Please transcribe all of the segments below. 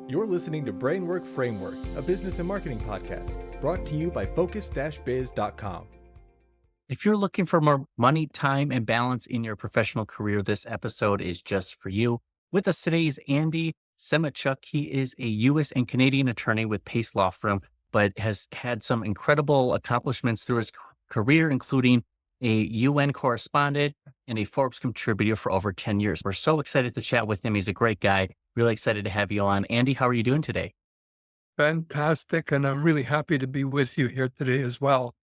You're listening to Brainwork Framework, a business and marketing podcast, brought to you by focus-biz.com. If you're looking for more money, time, and balance in your professional career, this episode is just for you. With us today is Andy Semotiuk. He is a U.S. and Canadian attorney with Pace Law Firm, but has had some incredible accomplishments through his career, including a UN correspondent and a Forbes contributor for over 10 years. We're so excited to chat with him. He's a great guy. Really excited to have you on. Andy, how are you doing today? Fantastic. And I'm really happy to be with you here today as well.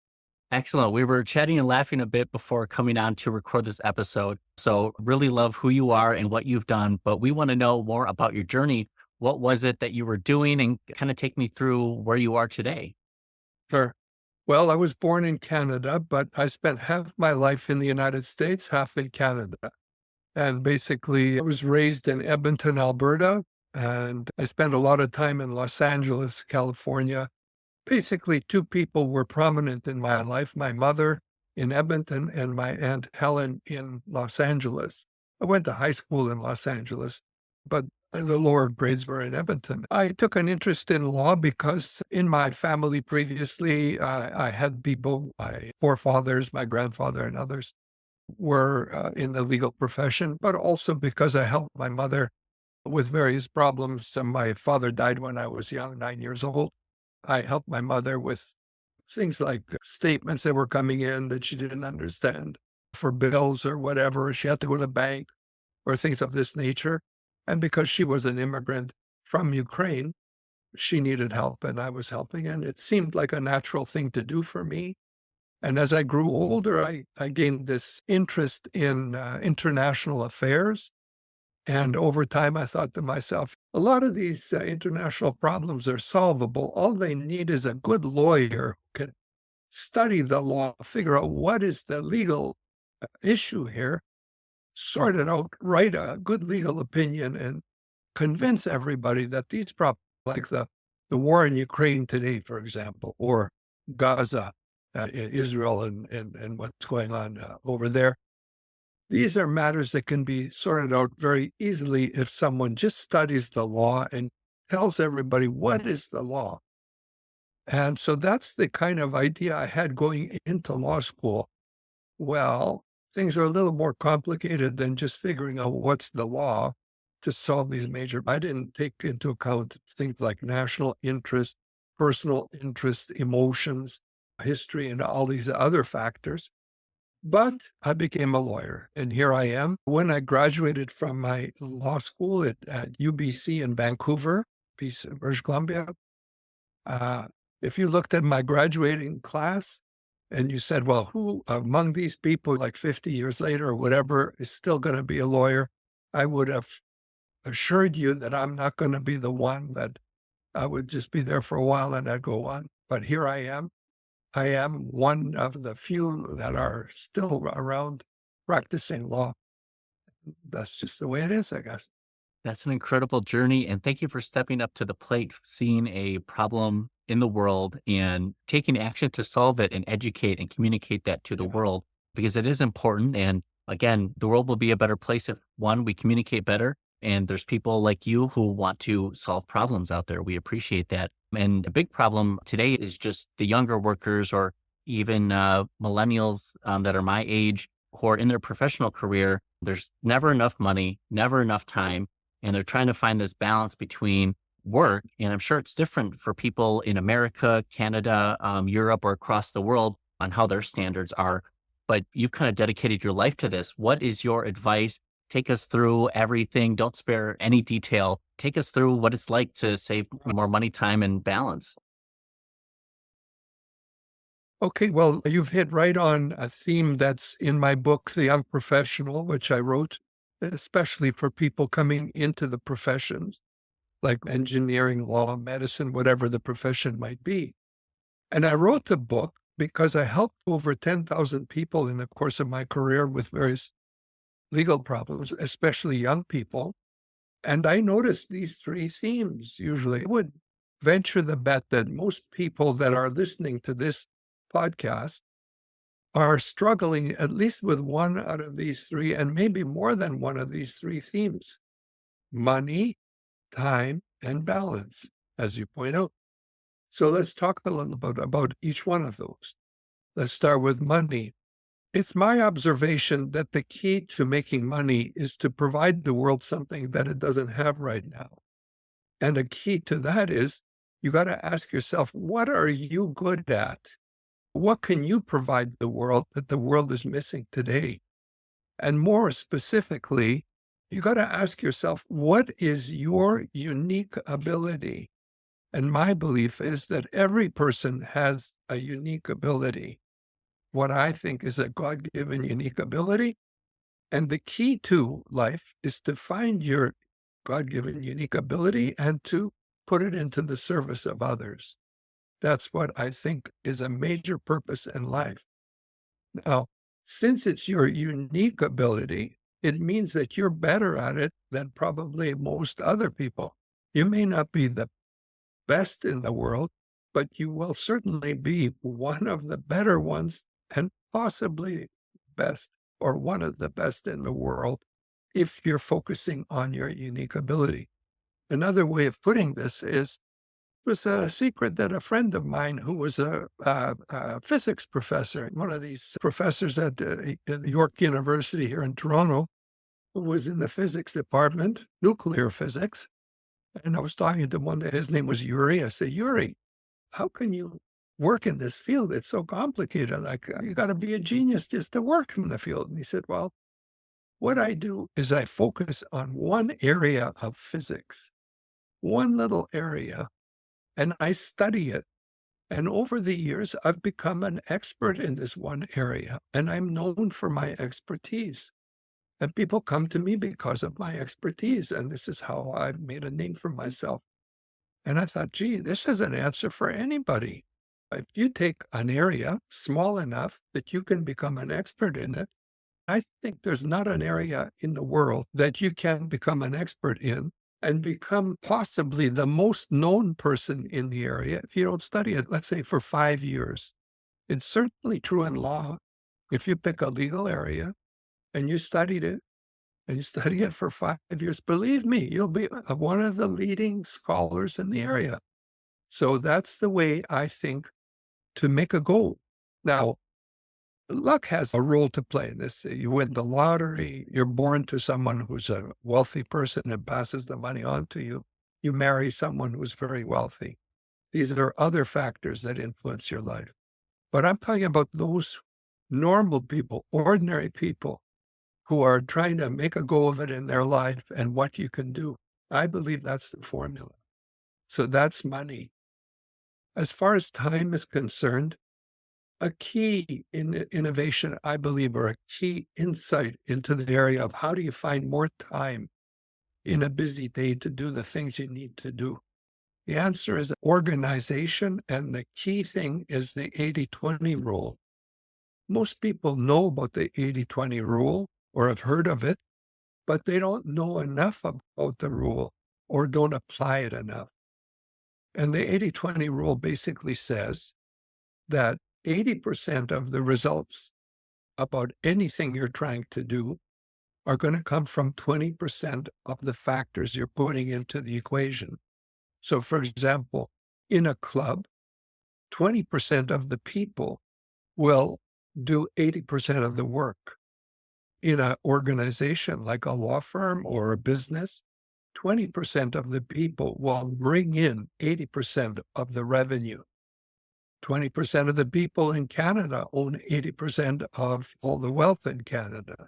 Excellent. We were chatting and laughing a bit before coming on to record this episode. So really love who you are and what you've done, but we want to know more about your journey. What was it that you were doing, and kind of take me through where you are today? Sure. Well, I was born in Canada, but I spent half my life in the United States, half in Canada. And basically, I was raised in Edmonton, Alberta, and I spent a lot of time in Los Angeles, California. Basically, two people were prominent in my life, my mother in Edmonton and my Aunt Helen in Los Angeles. I went to high school in Los Angeles, but the lower grades were in Edmonton. I took an interest in law because in my family previously, I had people, my forefathers, my grandfather and others were in the legal profession, but also because I helped my mother with various problems. My father died when I was young, 9 years old. I helped my mother with things like statements that were coming in that she didn't understand for bills or whatever. She had to go to the bank or things of this nature. And because she was an immigrant from Ukraine, she needed help and I was helping. And it seemed like a natural thing to do for me. And as I grew older, I gained this interest in international affairs. And over time, I thought to myself, a lot of these international problems are solvable. All they need is a good lawyer who can study the law, figure out what is the legal issue here, sort it out, write a good legal opinion, and convince everybody that these problems, like the war in Ukraine today, for example, or Gaza, Israel and what's going on over there. These are matters that can be sorted out very easily if someone just studies the law and tells everybody what is the law. And so that's the kind of idea I had going into law school. Well, things are a little more complicated than just figuring out what's the law to solve these major. I didn't take into account things like national interest, personal interest, emotions, history, and all these other factors. But I became a lawyer, and here I am. When I graduated from my law school at UBC in Vancouver, British Columbia, if you looked at my graduating class and you said, well, who among these people, like 50 years later or whatever, is still going to be a lawyer, I would have assured you that I'm not going to be the one, that I would just be there for a while and I'd go on. But here I am. I am one of the few that are still around practicing law. That's just the way it is, I guess. That's an incredible journey. And thank you for stepping up to the plate, seeing a problem in the world and taking action to solve it and educate and communicate that to the world, because it is important. And again, the world will be a better place if, one, we communicate better. And there's people like you who want to solve problems out there. We appreciate that. And a big problem today is just the younger workers, or even millennials that are my age, who are in their professional career. There's never enough money, never enough time. And they're trying to find this balance between work. And I'm sure it's different for people in America, Canada, Europe, or across the world on how their standards are. But you've kind of dedicated your life to this. What is your advice? Take us through everything. Don't spare any detail. Take us through what it's like to save more money, time, and balance. Okay, well, you've hit right on a theme that's in my book, The Young Professional, which I wrote especially for people coming into the professions, like engineering, law, medicine, whatever the profession might be. And I wrote the book because I helped over 10,000 people in the course of my career with various legal problems, especially young people. And I noticed these three themes usually. I would venture the bet that most people that are listening to this podcast are struggling at least with one out of these three, and maybe more than one of these three themes: money, time, and balance, as you point out. So let's talk a little bit about each one of those. Let's start with money. It's my observation that the key to making money is to provide the world something that it doesn't have right now. And a key to that is you got to ask yourself, what are you good at? What can you provide the world that the world is missing today? And more specifically, you got to ask yourself, what is your unique ability? And my belief is that every person has a unique ability. What I think is a God-given unique ability. And the key to life is to find your God-given unique ability and to put it into the service of others. That's what I think is a major purpose in life. Now, since it's your unique ability, it means that you're better at it than probably most other people. You may not be the best in the world, but you will certainly be one of the better ones and possibly best or one of the best in the world if you're focusing on your unique ability. Another way of putting this is, it was a secret that a friend of mine who was a physics professor, one of these professors at York University here in Toronto, who was in the physics department, nuclear physics. And I was talking to one day, his name was Yuri. I said, Yuri, how can you work in this field? It's so complicated. Like, you got to be a genius just to work in the field. And he said, well, what I do is I focus on one area of physics, one little area, and I study it. And over the years, I've become an expert in this one area, and I'm known for my expertise. And people come to me because of my expertise, and this is how I've made a name for myself. And I thought, gee, this is an answer for anybody. If you take an area small enough that you can become an expert in it, I think there's not an area in the world that you can become an expert in and become possibly the most known person in the area if you don't study it, let's say, for 5 years. It's certainly true in law. If you pick a legal area and you studied it, and you study it for 5 years, believe me, you'll be one of the leading scholars in the area. So that's the way I think to make a goal. Now, luck has a role to play in this. You win the lottery, you're born to someone who's a wealthy person and passes the money on to you. You marry someone who's very wealthy. These are other factors that influence your life. But I'm talking about those normal people, ordinary people, who are trying to make a go of it in their life and what you can do. I believe that's the formula. So that's money. As far as time is concerned, a key in innovation, I believe, or a key insight into the area of how do you find more time in a busy day to do the things you need to do. The answer is organization, and the key thing is the 80-20 rule. Most people know about the 80-20 rule or have heard of it, but they don't know enough about the rule or don't apply it enough. And the 80-20 rule basically says that 80% of the results about anything you're trying to do are going to come from 20% of the factors you're putting into the equation. So, for example, in a club, 20% of the people will do 80% of the work. In an organization like a law firm or a business, 20% of the people will bring in 80% of the revenue. 20% of the people in Canada own 80% of all the wealth in Canada,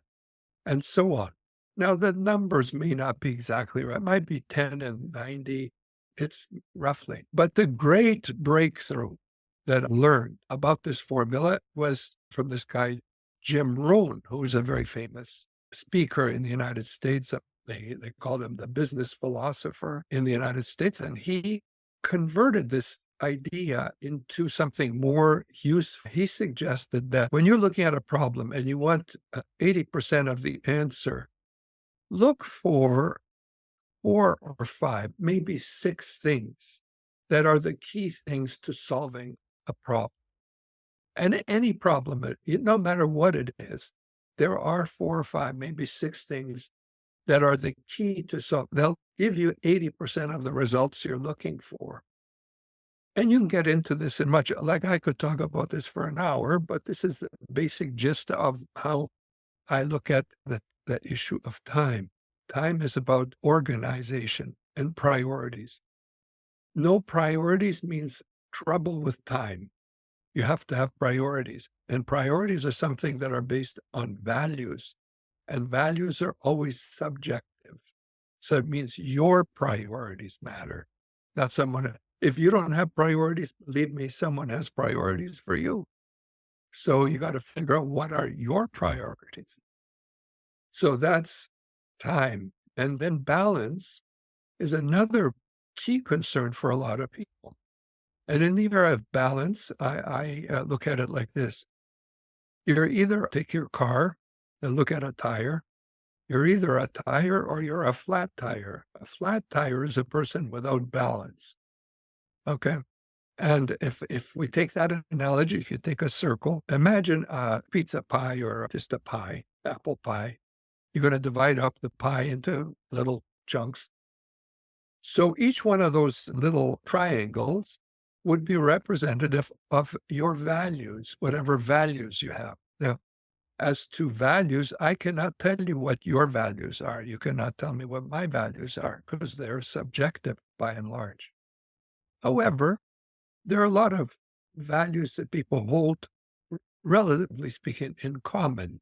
and so on. Now, the numbers may not be exactly right. It might be 10 and 90. It's roughly. But the great breakthrough that I learned about this formula was from this guy, Jim Rohn, who is a very famous speaker in the United States. They called him the business philosopher in the United States. And he converted this idea into something more useful. He suggested that when you're looking at a problem and you want 80% of the answer, look for 4 or 5, maybe 6 things that are the key things to solving a problem. And any problem, no matter what it is, there are 4 or 5, maybe 6 things that are the key to solve. They'll give you 80% of the results you're looking for. And you can get into this in much, like I could talk about this for an hour, but this is the basic gist of how I look at that issue of time. Time is about organization and priorities. No priorities means trouble with time. You have to have priorities, and priorities are something that are based on values, and values are always subjective. So it means your priorities matter, not someone. If you don't have priorities, believe me, someone has priorities for you. So you got to figure out what are your priorities. So that's time. And then balance is another key concern for a lot of people. And in the area of balance, I look at it like this. You're either take your car and look at a tire. You're either a tire or you're a flat tire. A flat tire is a person without balance. Okay. And if we take that analogy, if you take a circle, imagine a pizza pie or just a pie, apple pie. You're going to divide up the pie into little chunks. So each one of those little triangles would be representative of your values, whatever values you have. Now, as to values, I cannot tell you what your values are. You cannot tell me what my values are because they're subjective by and large. However, there are a lot of values that people hold, relatively speaking, in common.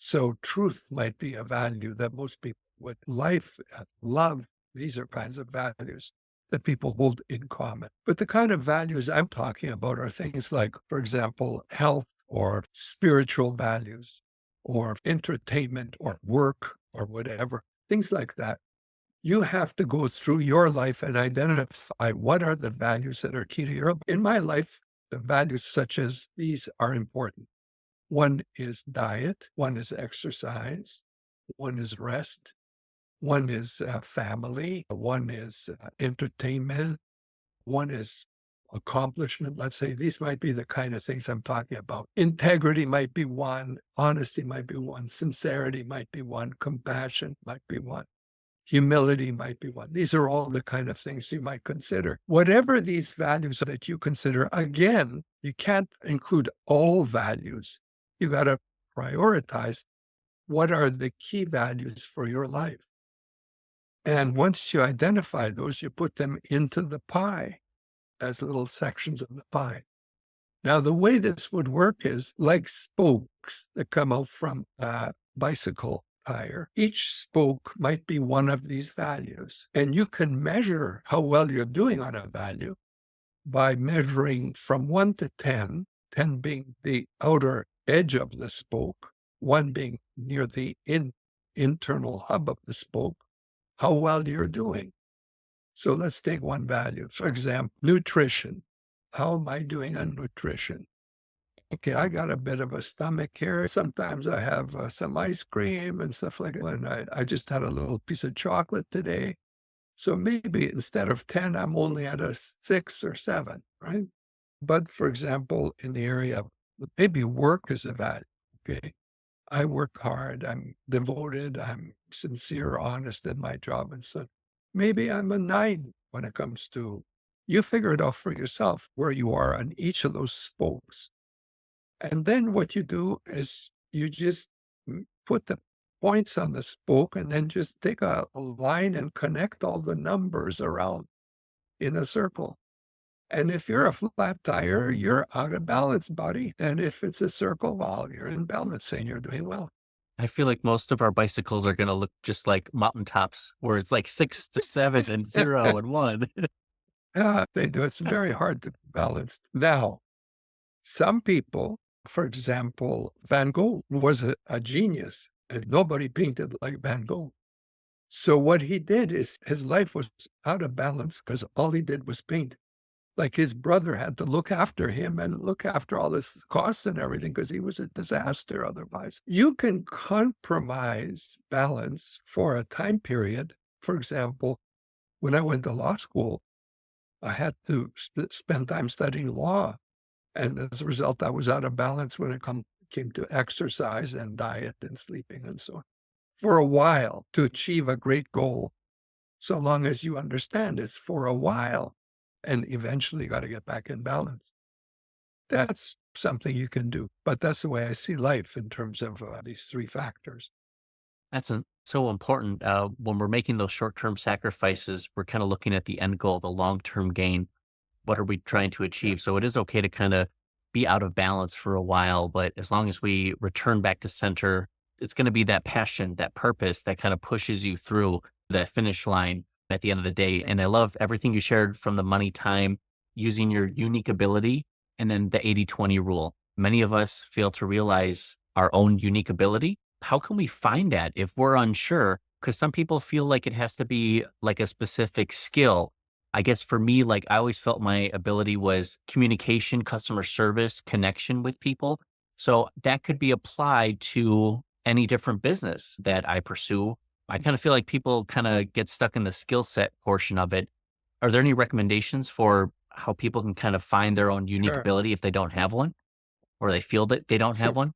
So truth might be a value that most people would. Life, love, these are kinds of values that people hold in common. But the kind of values I'm talking about are things like, for example, health or spiritual values or entertainment or work or whatever, things like that. You have to go through your life and identify what are the values that are key to your life. In my life, the values such as these are important. One is diet, one is exercise, one is rest, one is family, one is entertainment, one is accomplishment. Let's say these might be the kind of things I'm talking about. Integrity might be one, honesty might be one, sincerity might be one, compassion might be one. Humility might be one. These are all the kind of things you might consider. Whatever these values that you consider, again, you can't include all values. You got to prioritize what are the key values for your life. And once you identify those, you put them into the pie as little sections of the pie. Now, the way this would work is like spokes that come out from a bicycle tire. Each spoke might be one of these values, and you can measure how well you're doing on a value by measuring from 1 to 10, 10 being the outer edge of the spoke, 1 being near the internal hub of the spoke, how well you're doing. So let's take one value. For example, nutrition. How am I doing on nutrition? Okay, I got a bit of a stomach here. Sometimes I have some ice cream and stuff like that. And I just had a little piece of chocolate today. So maybe instead of 10, I'm only at a 6 or 7, right? But for example, in the area of maybe work is a value, okay? I work hard, I'm devoted, I'm sincere, honest in my job. And so maybe I'm a 9 when it comes to, you figure it out for yourself where you are on each of those spokes. And then what you do is you just put the points on the spoke and then just take a line and connect all the numbers around in a circle. And if you're a flat tire, you're out of balance, buddy. And if it's a circle, well, you're in balance and you're doing well. I feel like most of our bicycles are going to look just like mountaintops, where it's like 6 to 7 and 0 and 1. Yeah, they do. It's very hard to balance. Now, some people, for example, Van Gogh was a genius, and nobody painted like Van Gogh. So what he did is his life was out of balance because all he did was paint. Like his brother had to look after him and look after all his costs and everything because he was a disaster otherwise. You can compromise balance for a time period. For example, when I went to law school, I had to spend time studying law. And as a result, I was out of balance when it came to exercise and diet and sleeping and so on. For a while, to achieve a great goal. so long as you understand it's for a while and eventually you got to get back in balance. That's something you can do. But that's the way I see life in terms of these three factors. So important. When we're making those short-term sacrifices, we're kind of looking at the end goal, the long-term gain. What are we trying to achieve? So it is okay to kind of be out of balance for a while, but as long as we return back to center, it's going to be that passion, that purpose that kind of pushes you through that finish line at the end of the day. And I love everything you shared from the money time, using your unique ability, and then the 80-20 rule. Many of us fail to realize our own unique ability. How can we find that if we're unsure? Because some people feel like it has to be like a specific skill. I guess for me, like I always felt my ability was communication, customer service, connection with people. So that could be applied to any different business that I pursue. I kind of feel like people kind of get stuck in the skill set portion of it. Are there any recommendations for how people can kind of find their own unique Sure. ability if they don't have one or they feel that they don't have Sure. one?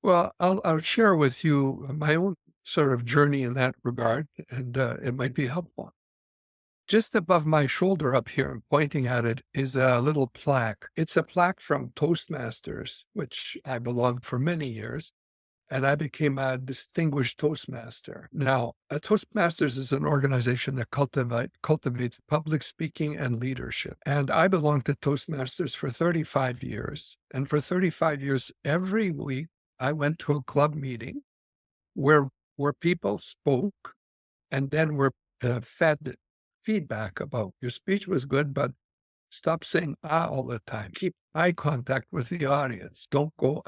Well, I'll share with you my own sort of journey in that regard, and it might be helpful. Just above my shoulder up here, pointing at it, is a little plaque. It's a plaque from Toastmasters, which I belonged for many years, and I became a distinguished Toastmaster. Now, a Toastmasters is an organization that cultivates public speaking and leadership. And I belonged to Toastmasters for 35 years. And for 35 years, every week, I went to a club meeting where people spoke and then were fed feedback about your speech was good, but stop saying all the time. Keep eye contact with the audience. Don't go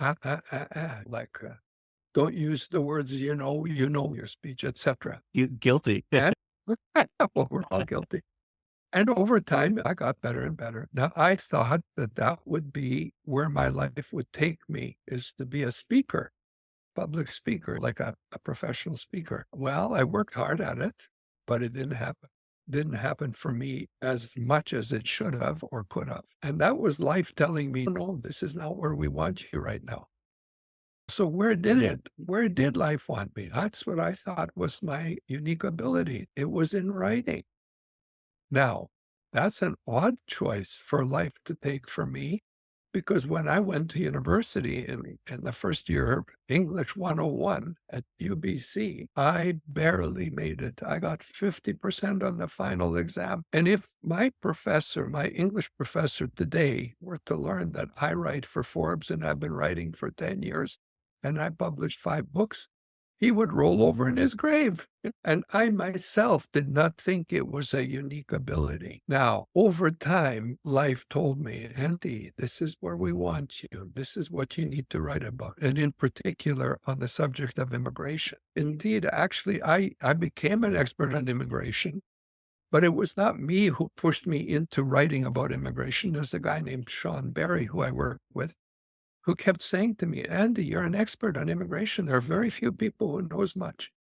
don't use the words your speech, etc. You guilty. And well, we're all guilty. And over time, I got better and better. Now, I thought that would be where my life would take me, is to be a speaker, public speaker, like a professional speaker. Well, I worked hard at it, but it didn't happen. Didn't happen for me as much as it should have or could have. And that was life telling me, no, this is not where we want you right now. So where did life want me? That's what I thought was my unique ability. It was in writing. Now, that's an odd choice for life to take for me, because when I went to university in the first year of English 101 at UBC, I barely made it. I got 50% on the final exam. And if my English professor today were to learn that I write for Forbes and I've been writing for 10 years and I published 5 books, he would roll over in his grave. And I myself did not think it was a unique ability. Now, over time, life told me, Andy, this is where we want you. This is what you need to write about. And in particular, on the subject of immigration. Indeed, actually, I became an expert on immigration, but it was not me who pushed me into writing about immigration. There's a guy named Sean Barry, who I work with, who kept saying to me, Andy, you're an expert on immigration. There are very few people who know as much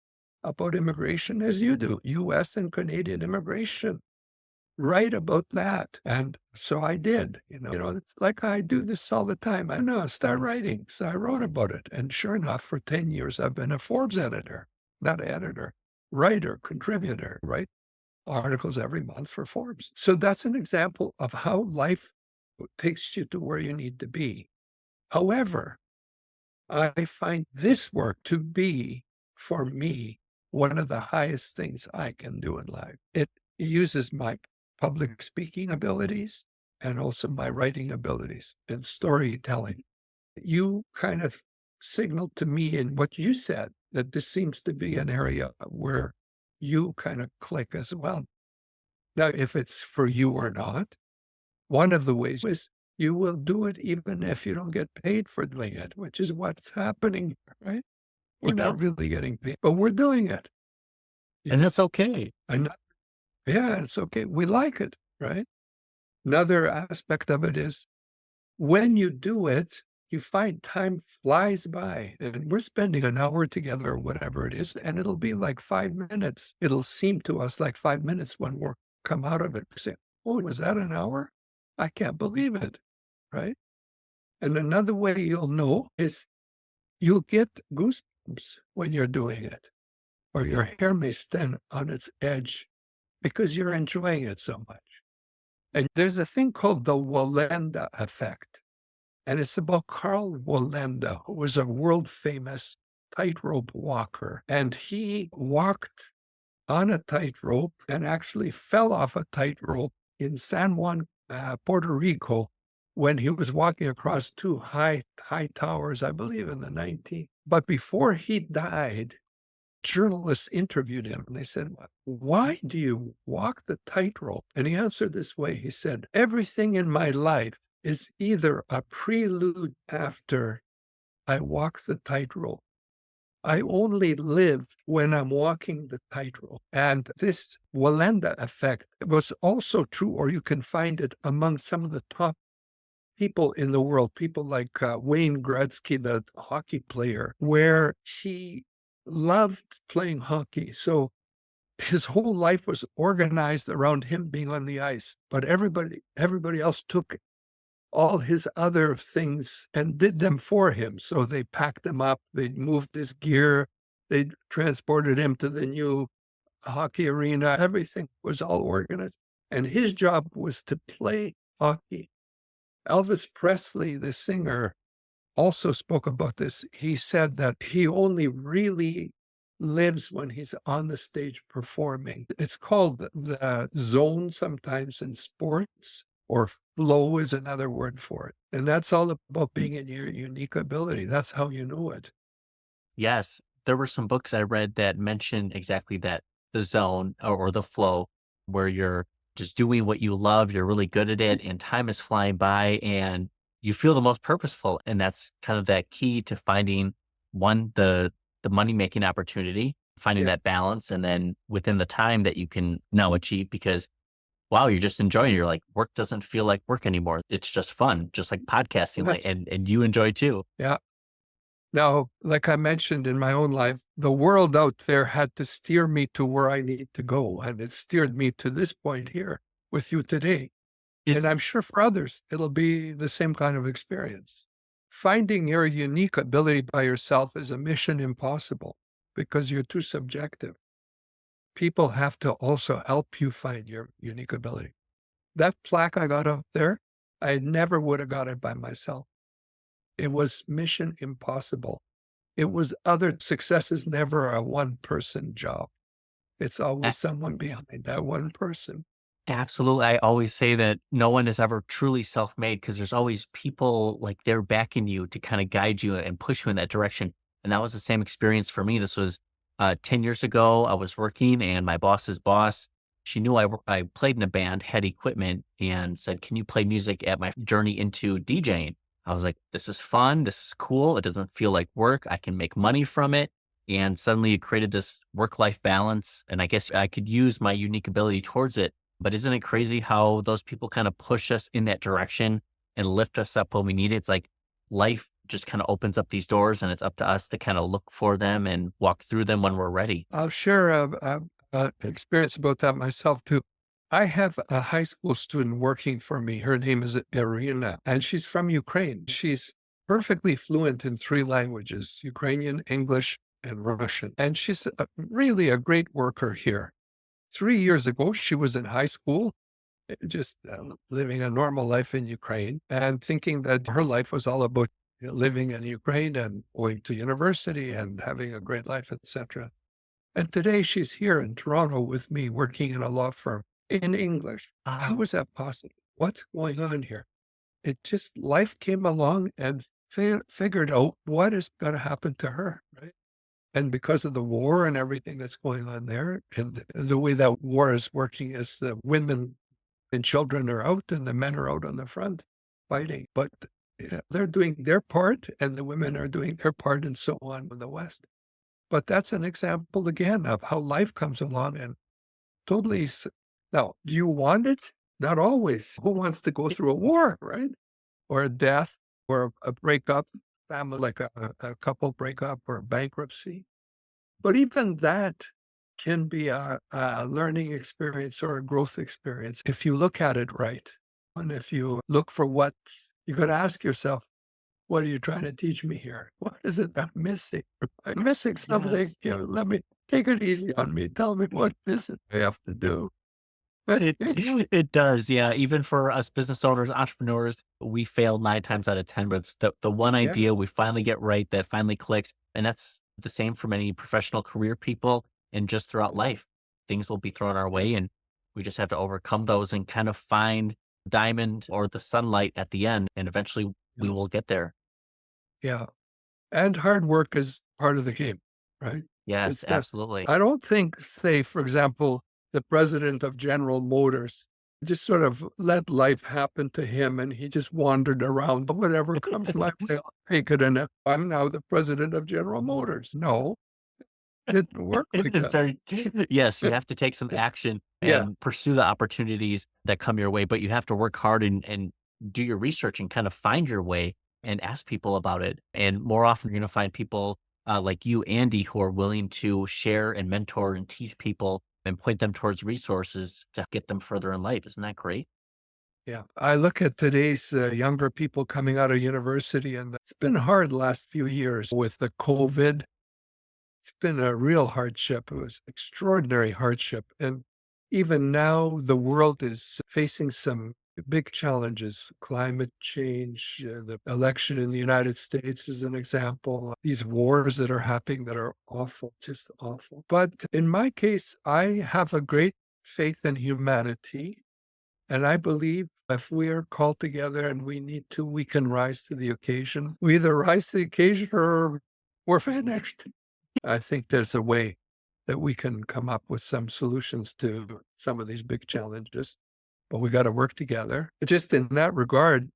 about immigration as you do, U.S. and Canadian immigration. Write about that. And so I did. It's like I do this all the time. I know, start writing. So I wrote about it. And sure enough, for 10 years, I've been a Forbes editor, not editor, writer, contributor, write articles every month for Forbes. So that's an example of how life takes you to where you need to be. However, I find this work to be, for me, one of the highest things I can do in life. It uses my public speaking abilities and also my writing abilities and storytelling. You kind of signaled to me in what you said that this seems to be an area where you kind of click as well. Now, if it's for you or not, one of the ways is you will do it even if you don't get paid for doing it, which is what's happening, right? We're not really getting paid, but we're doing it. And that's okay. Yeah, it's okay. We like it, right? Another aspect of it is when you do it, you find time flies by, and we're spending an hour together or whatever it is, and it'll be like 5 minutes. It'll seem to us like 5 minutes when we're come out of it. We say, oh, was that an hour? I can't believe it, right? And another way you'll know is you'll get goosebumps when you're doing it. or your hair may stand on its edge because you're enjoying it so much. And there's a thing called the Wallenda effect. And it's about Carl Wallenda, who was a world famous tightrope walker. And he walked on a tightrope and actually fell off a tightrope in San Juan, Puerto Rico, when he was walking across two high towers, I believe in the 19th. But before he died, journalists interviewed him and they said, "Why do you walk the tightrope?" And he answered this way. He said, "Everything in my life is either a prelude after I walk the tightrope. I only live when I'm walking the tightrope." And this Wallenda effect was also true, or you can find it among some of the top people in the world, people like Wayne Gretzky, the hockey player, where he loved playing hockey. So his whole life was organized around him being on the ice, but everybody else took all his other things and did them for him. So they packed him up, they moved his gear, they transported him to the new hockey arena. Everything was all organized. And his job was to play hockey. Elvis Presley, the singer, also spoke about this. He said that he only really lives when he's on the stage performing. It's called the zone sometimes in sports, or flow is another word for it. And that's all about being in your unique ability. That's how you know it. Yes, there were some books I read that mentioned exactly that, the zone or the flow, where you're just doing what you love, you're really good at it, and time is flying by and you feel the most purposeful. And that's kind of that key to finding one, the money making opportunity, finding Yeah. that balance, and then within the time that you can now achieve, because wow, you're just enjoying it. You're like, work doesn't feel like work anymore. It's just fun, just like podcasting, like, Yes. and you enjoy too. Yeah. Now, like I mentioned in my own life, the world out there had to steer me to where I need to go. And it steered me to this point here with you today. And Is I'm sure for others, it'll be the same kind of experience. Finding your unique ability by yourself is a mission impossible because you're too subjective. People have to also help you find your unique ability. That plaque I got up there, I never would have got it by myself. It was mission impossible. It was other success is never a one-person job. It's always someone behind that one person. absolutely. I always say that no one is ever truly self-made, because there's always people like they're backing you to kind of guide you and push you in that direction. And that was the same experience for me. This was 10 years ago. I was working and my boss's boss, she knew I played in a band, had equipment, and said, "Can you play music at my journey into DJing?" I was like, "This is fun. This is cool. It doesn't feel like work. I can make money from it." And suddenly it created this work-life balance. And I guess I could use my unique ability towards it. But isn't it crazy how those people kind of push us in that direction and lift us up when we need it? It's like life just kind of opens up these doors and it's up to us to kind of look for them and walk through them when we're ready. I'll share a experience about that myself too. I have a high school student working for me. Her name is Irina, and she's from Ukraine. She's perfectly fluent in three languages: Ukrainian, English, and Russian. And she's really a great worker here. 3 years ago, she was in high school, just living a normal life in Ukraine, and thinking that her life was all about living in Ukraine and going to university and having a great life, etc. And today she's here in Toronto with me, working in a law firm in English. How is that possible? What's going on here? It just, life came along and figured out what is going to happen to her, right? And because of the war and everything that's going on there, and the way that war is working is the women and children are out and the men are out on the front fighting. But they're doing their part and the women are doing their part, and so on in the West. But that's an example again of how life comes along and totally. Now, do you want it? Not always. Who wants to go through a war, right? Or a death, or a breakup, family, like a couple breakup or bankruptcy. But even that can be a learning experience or a growth experience if you look at it right. And if you look for what, you got to ask yourself, what are you trying to teach me here? What is it I'm missing? I'm missing something. Yes. Let me take it easy on me. Tell me what is it I have to do. It does, yeah. Even for us business owners, entrepreneurs, we fail 9 times out of 10, but it's the one Yeah. idea we finally get right that finally clicks. And that's the same for many professional career people and just throughout life. Things will be thrown our way, and we just have to overcome those and kind of find diamond or the sunlight at the end, and eventually we will get there. Yeah. And hard work is part of the game, right? Yes, It's that. absolutely. I don't think, say, for example, the president of General Motors just sort of let life happen to him and he just wandered around. Whatever comes my way, I'll take it. And I'm now the president of General Motors. No, it didn't work like It's that. very yes, you have to take some action Yeah. and pursue the opportunities that come your way, but you have to work hard and do your research and kind of find your way and ask people about it. And more often, you're going to find people like you, Andy, who are willing to share and mentor and teach people and point them towards resources to get them further in life. Isn't that great? Yeah. I look at today's younger people coming out of university, and it's been hard the last few years with the COVID. It's been a real hardship. It was extraordinary hardship. And even now, the world is facing some big challenges. Climate change, the election in the United States is an example. These wars that are happening that are awful, just awful. But in my case, I have a great faith in humanity. And I believe if we are called together and we need to, we can rise to the occasion. We either rise to the occasion or we're finished. I think there's a way that we can come up with some solutions to some of these big challenges, but we got to work together. Just in that regard,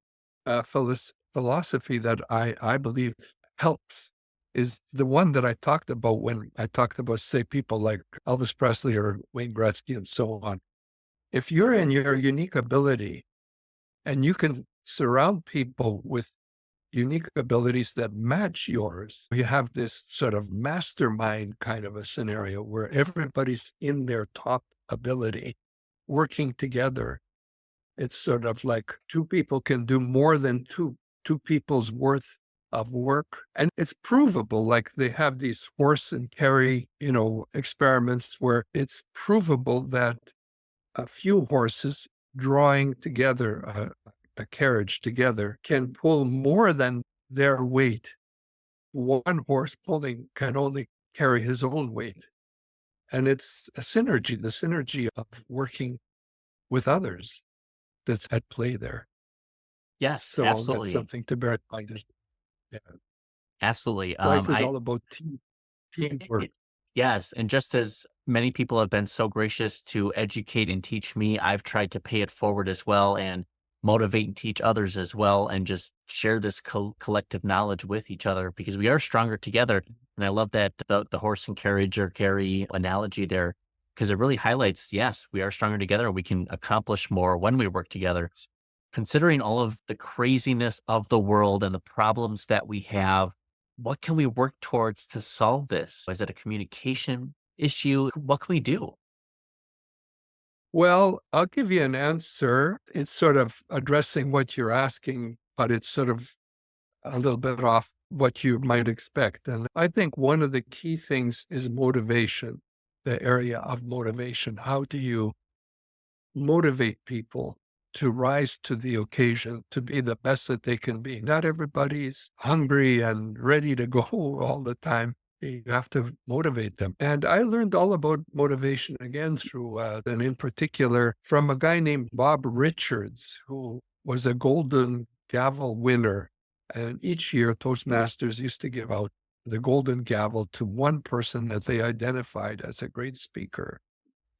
philosophy that I believe helps is the one that I talked about when I talked about, say, people like Elvis Presley or Wayne Gretzky and so on. If you're in your unique ability and you can surround people with unique abilities that match yours, you have this sort of mastermind kind of a scenario where everybody's in their top ability working together. It's sort of like 2 people can do more than two people's worth of work. And it's provable, like they have these horse and carry, experiments where it's provable that a few horses drawing together a carriage together can pull more than their weight. One horse pulling can only carry his own weight. And it's a synergy, the synergy of working with others that's at play there. Yes, So that's absolutely. something to bear in mind. Yeah. Absolutely. Life is I all about teamwork. it- yes, and just as many people have been so gracious to educate and teach me, I've tried to pay it forward as well and motivate and teach others as well, and just share this collective knowledge with each other because we are stronger together. And I love that the horse and carriage or carry analogy there because it really highlights, yes, we are stronger together. We can accomplish more when we work together. Considering all of the craziness of the world and the problems that we have, what can we work towards to solve this? Is it a communication issue? What can we do? Well, I'll give you an answer. It's sort of addressing what you're asking, but it's sort of a little bit off what you might expect. And I think one of the key things is motivation, the area of motivation. How do you motivate people to rise to the occasion, to be the best that they can be? Not everybody's hungry and ready to go all the time. You have to motivate them. And I learned all about motivation again through, and in particular, from a guy named Bob Richards, who was a Golden Gavel winner. And each year, Toastmasters used to give out the Golden Gavel to one person that they identified as a great speaker.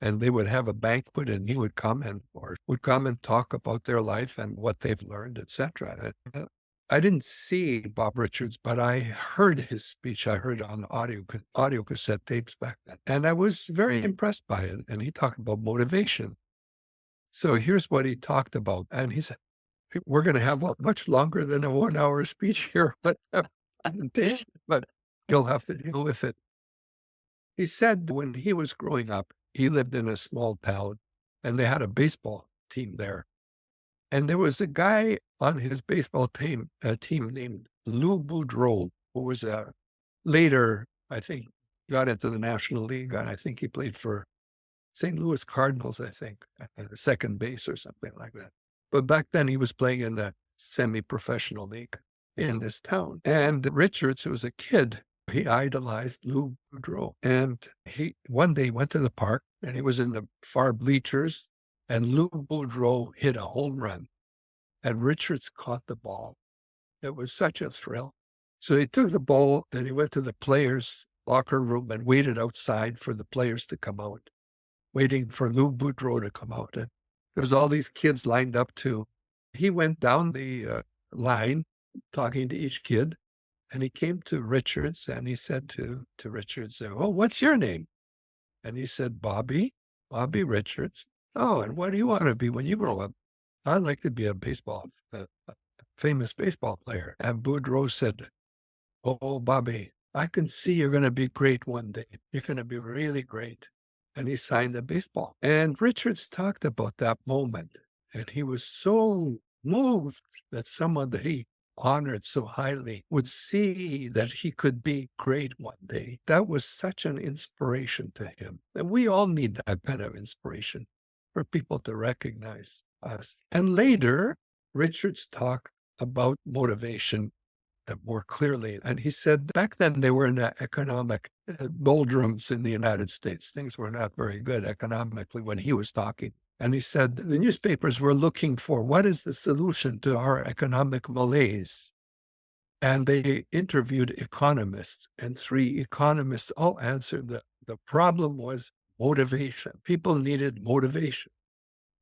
And they would have a banquet and he would come and talk about their life and what they've learned, etc. I didn't see Bob Richards, but I heard his speech. I heard on audio cassette tapes back then. And I was very impressed by it. And he talked about motivation. So here's what he talked about. And he said, we're going to have much longer than a 1-hour speech here, but you'll have to deal with it. He said when he was growing up, he lived in a small town and they had a baseball team there. And there was a guy on his baseball team named Lou Boudreau, who was later, I think, got into the National League, and I think he played for St. Louis Cardinals, I think, at the second base or something like that. But back then he was playing in the semi-professional league in this town. And Richards, who was a kid, he idolized Lou Boudreau. And he one day went to the park and he was in the far bleachers and Lou Boudreau hit a home run and Richards caught the ball. It was such a thrill. So he took the ball and he went to the players' locker room and waited outside for the players to come out, waiting for Lou Boudreau to come out. And there was all these kids lined up too. He went down the line talking to each kid. And he came to Richards and he said to Richards, "Oh, what's your name?" And he said, Bobby Richards. "Oh, and what do you want to be when you grow up?" "I'd like to be a famous baseball player." And Boudreau said, "Oh, Bobby, I can see you're going to be great one day. You're going to be really great." And he signed the baseball. And Richards talked about that moment. And he was so moved that someone that he honored so highly would see that he could be great one day. That was such an inspiration to him. And we all need that kind of inspiration for people to recognize us. And later, Richards talked about motivation more clearly. And he said back then they were in the economic doldrums in the United States. Things were not very good economically when he was talking. And he said the newspapers were looking for what is the solution to our economic malaise. And they interviewed economists, and 3 economists all answered that the problem was motivation. People needed motivation.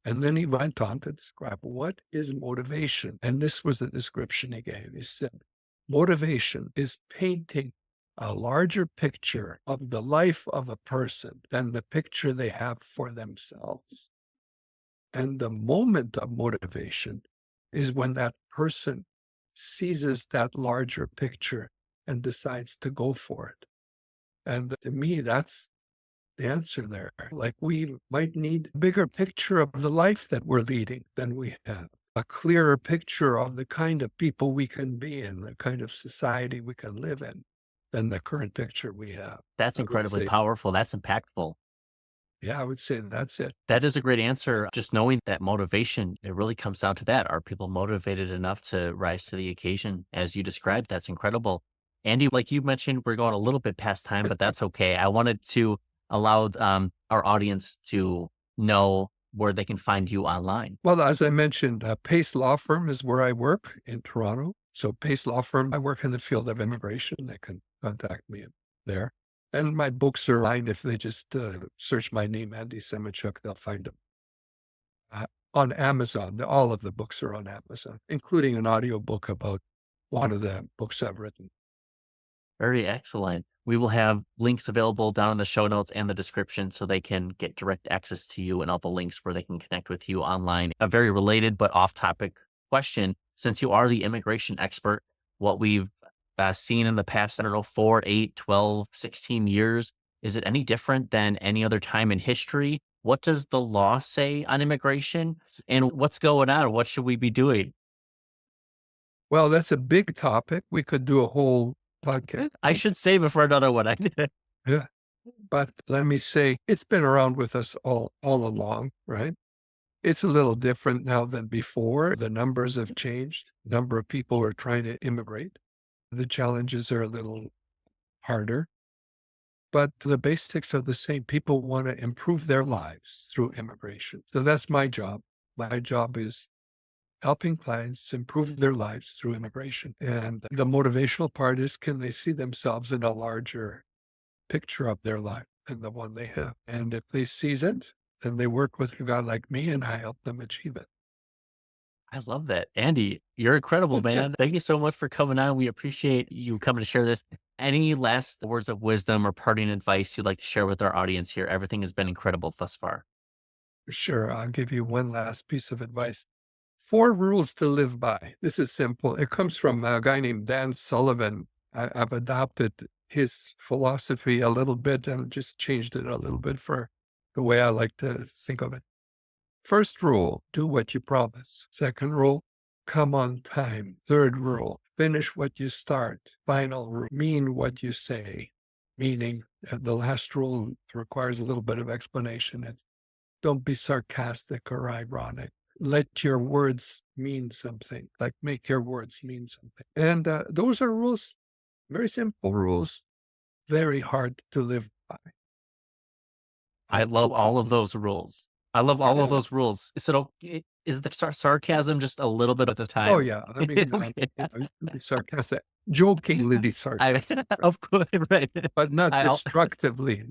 And then he went on to describe what is motivation. And this was the description he gave. He said, motivation is painting a larger picture of the life of a person than the picture they have for themselves. And the moment of motivation is when that person seizes that larger picture and decides to go for it. And to me, that's the answer there. Like we might need a bigger picture of the life that we're leading than we have, a clearer picture of the kind of people we can be in, the kind of society we can live in than the current picture we have. That's incredibly powerful. That's impactful. Yeah, I would say that's it. That is a great answer. Just knowing that motivation, it really comes down to that. Are people motivated enough to rise to the occasion? As you described, that's incredible. Andy, like you mentioned, we're going a little bit past time, but that's okay. I wanted to allow our audience to know where they can find you online. Well, as I mentioned, Pace Law Firm is where I work in Toronto. So Pace Law Firm, I work in the field of immigration. They can contact me there. And my books are online. If they just search my name, Andy Semotiuk, they'll find them. On Amazon, all of the books are on Amazon, including an audiobook about one of the books I've written. Very excellent. We will have links available down in the show notes and the description so they can get direct access to you and all the links where they can connect with you online. A very related but off-topic question. Since you are the immigration expert, what we've seen in the past, 4, 8, 12, 16 years, is it any different than any other time in history? What does the law say on immigration and what's going on? What should we be doing? Well, that's a big topic. We could do a whole podcast. I should save it for another one. Yeah. But let me say, it's been around with us all along, right? It's a little different now than before. The numbers have changed. The number of people who are trying to immigrate. The challenges are a little harder, but the basics are the same. People want to improve their lives through immigration. So that's my job. My job is helping clients improve their lives through immigration. And the motivational part is, can they see themselves in a larger picture of their life than the one they have? And if they seize it, then they work with a guy like me and I help them achieve it. I love that. Andy, you're incredible, man. Thank you so much for coming on. We appreciate you coming to share this. Any last words of wisdom or parting advice you'd like to share with our audience here? Everything has been incredible thus far. Sure. I'll give you one last piece of advice. 4 rules to live by. This is simple. It comes from a guy named Dan Sullivan. I've adopted his philosophy a little bit and just changed it a little bit for the way I like to think of it. First rule, do what you promise. Second rule, come on time. Third rule, finish what you start. Final rule, mean what you say. Meaning, the last rule requires a little bit of explanation. It's don't be sarcastic or ironic. Let your words mean something, like make your words mean something. And those are rules, very simple rules, very hard to live by. I love all of those rules. I love all of those rules. Is the sarcasm just a little bit at the time? Oh, yeah. I mean, Okay. you can be sarcastic, jokingly sarcastic, Of course, right. but not I- destructively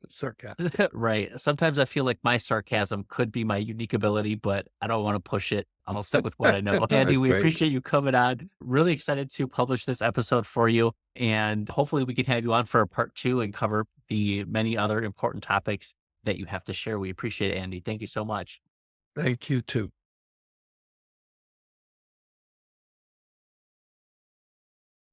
sarcastic. Right. Sometimes I feel like my sarcasm could be my unique ability, but I don't want to push it. I'll stick with what I know. Andy, That's we great. appreciate you coming on. Really excited to publish this episode for you. And hopefully we can have you on for a part 2 and cover the many other important topics that you have to share. We appreciate it, Andy. Thank you so much. Thank you, too.